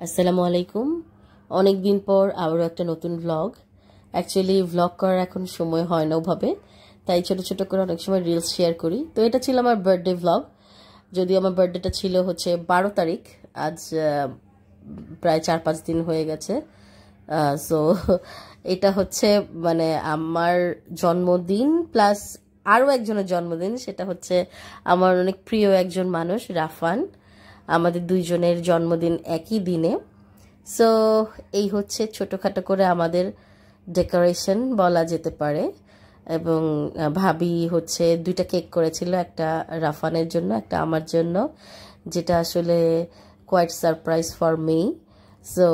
আসসালামু আলাইকুম। অনেক দিন পর আবারও একটা নতুন ব্লগ। অ্যাকচুয়ালি ব্লগ করার এখন সময় হয় না ওভাবে, তাই ছোট ছোট করে অনেক সময় রিলস শেয়ার করি। তো এটা ছিল আমার বার্থডে ব্লগ। যদিও আমার বার্থডেটা ছিল হচ্ছে 12 তারিখ। আজ প্রায় 4-5 দিন হয়ে গেছে। সো এটা হচ্ছে মানে আমার জন্মদিন প্লাস আরও একজনের জন্মদিন। সেটা হচ্ছে আমার অনেক প্রিয় একজন মানুষ, রাফান। আমাদের দুইজনের জন্মদিন একই দিনে। সো এই হচ্ছে ছোটোখাটো করে আমাদের ডেকোরেশন বলা যেতে পারে। এবং ভাবি হচ্ছে 2টা কেক করেছিল, একটা রাফানের জন্য, একটা আমার জন্য, যেটা আসলে quite surprise for me. So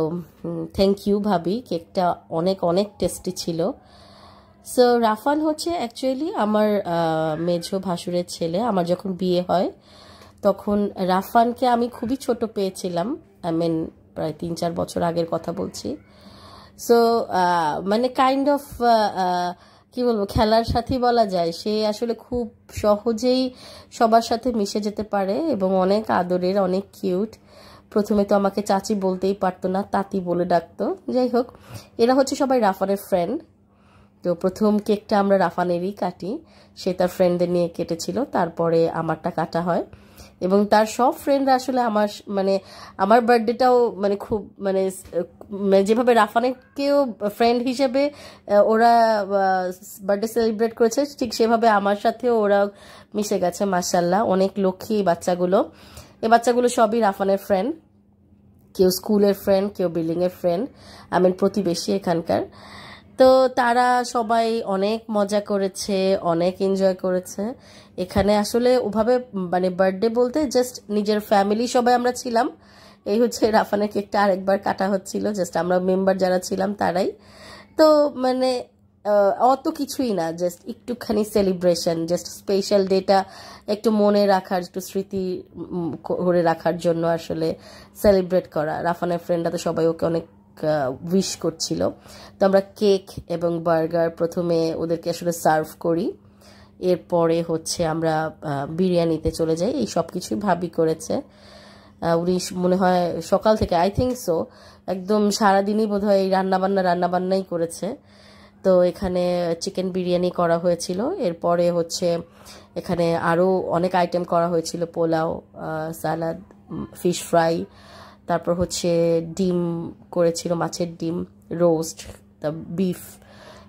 thank you ভাবি, কেকটা অনেক অনেক টেস্টি ছিল। সো রাফান হচ্ছে অ্যাকচুয়ালি আমার মেঝো ভাসুরের ছেলে। আমার যখন বিয়ে হয় তখন রাফানকে আমি খুবই ছোট পেয়েছিলাম। প্রায় 3-4 বছর আগের কথা বলছি। সো মানে কাইন্ড অফ কি বলবো, খেলার সাথী বলা যায়। সে আসলে খুব সহজেই সবার সাথে মিশে যেতে পারে এবং অনেক আদরের, অনেক কিউট। প্রথমে তো আমাকে চাচি বলতেই পারতো না, তাতি বলে ডাকতো। যাই হোক, এরা হচ্ছে সবাই রাফানের ফ্রেন্ড। তো প্রথম কেকটা আমরা রাফানেরই কাটি, সে তার ফ্রেন্ডদের নিয়ে কেটেছিল, তারপরে আমারটা কাটা হয়। এবং তার সব ফ্রেন্ডরা আসলে আমার বার্থডেটাও খুব যেভাবে রাফানেরকেও ফ্রেন্ড হিসেবে ওরা বার্থডে সেলিব্রেট করেছে, ঠিক সেভাবে আমার সাথেও ওরা মিশে গেছে। মাশাআল্লাহ, অনেক লক্ষ্মী এই বাচ্চাগুলো। এই বাচ্চাগুলো সবই রাফানের ফ্রেন্ড, কেউ স্কুলের ফ্রেন্ড, কেউ বিল্ডিংয়ের ফ্রেন্ড, প্রতিবেশী এখানকার। তো তারা সবাই অনেক মজা করেছে, অনেক এনজয় করেছে। এখানে আসলে ওভাবে বার্থডে বলতে জাস্ট নিজের ফ্যামিলি সবাই আমরা ছিলাম। এই হচ্ছে রাফানের কেকটা আরেকবার কাটা হচ্ছিল, জাস্ট আমরা মেম্বার যারা ছিলাম তারাই। তো অত কিছুই না, জাস্ট একটুখানি সেলিব্রেশন, জাস্ট স্পেশাল ডেটা একটু মনে রাখার, একটু স্মৃতি করে রাখার জন্য আসলে সেলিব্রেট করা। রাফানের ফ্রেন্ডরা তো সবাই ওকে অনেক উইশ করছিল। তো আমরা কেক এবং বার্গার প্রথমে ওদেরকে আসলে সার্ভ করি, এরপরে হচ্ছে আমরা বিরিয়ানিতে চলে যাই। এই সব কিছুই ভাবি করেছে। উনি মনে হয় সকাল থেকে, আই থিঙ্ক সো, একদম সারাদিনই বোধহয় এই রান্নাবান্নাই করেছে। তো এখানে চিকেন বিরিয়ানি করা হয়েছিল, এরপরে হচ্ছে এখানে আরও অনেক আইটেম করা হয়েছিল, পোলাও, সালাদ, ফিশ ফ্রাই, তারপর হচ্ছে ডিম করেছিল, মাছের ডিম, রোস্ট, বিফ,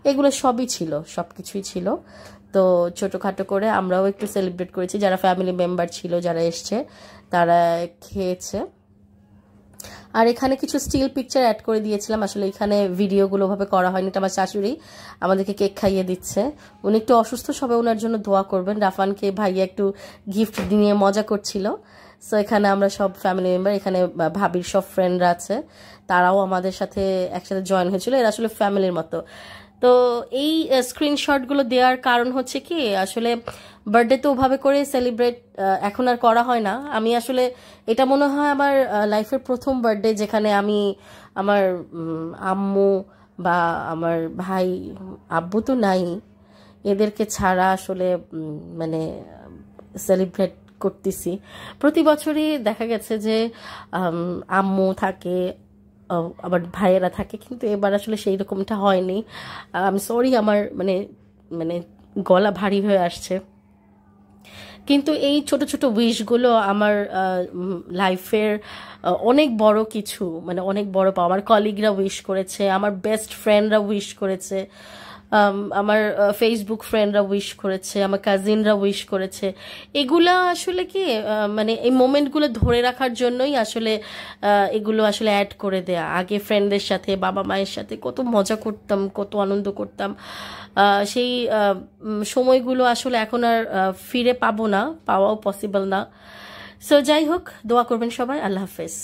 এগুলো সবই ছিল, সব কিছুই ছিল। তো ছোটোখাটো করে আমরাও একটু সেলিব্রেট করেছি। যারা ফ্যামিলি মেম্বার ছিল, যারা এসছে, তারা খেয়েছে। আর এখানে কিছু স্টিল পিকচার অ্যাড করে দিয়েছিলাম। আসলে এখানে ভিডিওগুলো ভাবে করা হয়নি। এটা আমার শাশুড়ি আমাদেরকে কেক খাইয়ে দিচ্ছে। উনি একটু অসুস্থ, সবাই ওনার জন্য দোয়া করবেন। রাফানকে ভাইয়া একটু গিফট নিয়ে মজা করছিল। সো এখানে আমরা সব ফ্যামিলি মেম্বার, এখানে ভাবির সব ফ্রেন্ডরা আছে, তারাও আমাদের সাথে একসাথে জয়েন হয়েছিল। এরা আসলে ফ্যামিলির মতো। তো এই স্ক্রিনশটগুলো দেওয়ার কারণ হচ্ছে কি, আসলে বার্থডে তো ওভাবে করে সেলিব্রেট এখন আর করা হয় না। আমি আসলে এটা মনে হয় আমার লাইফের প্রথম বার্থডে যেখানে আমি আমার আম্মু বা আমার ভাই, আব্বু তো নাই, এদেরকে ছাড়া আসলে সেলিব্রেট করতেছি। প্রতি বছরই দেখা গেছে যে আম্মু থাকে, আবার ভাইয়েরা থাকে, কিন্তু এবার আসলে সেই রকমটা হয়নি। আমি সরি, আমার গলা ভারী হয়ে আসছে। কিন্তু এই ছোট ছোট উইশগুলো আমার লাইফের অনেক বড় কিছু, অনেক বড় পাওয়া। আমার কলিগরা উইশ করেছে, আমার বেস্ট ফ্রেন্ডরা উইশ করেছে, আমার ফেসবুক ফ্রেন্ডরা উইশ করেছে, আমার কাজিনরা উইশ করেছে। এগুলা আসলে কি এই মোমেন্টগুলো ধরে রাখার জন্যই আসলে এগুলো আসলে অ্যাড করে দেয়া। আগে ফ্রেন্ডদের সাথে, বাবা মায়ের সাথে কত মজা করতাম, কত আনন্দ করতাম। সেই সময়গুলো আসলে এখন আর ফিরে পাবো না, পাওয়াও পসিবল না। সো যাই হোক, দোয়া করবেন সবাই। আল্লাহ হাফেজ।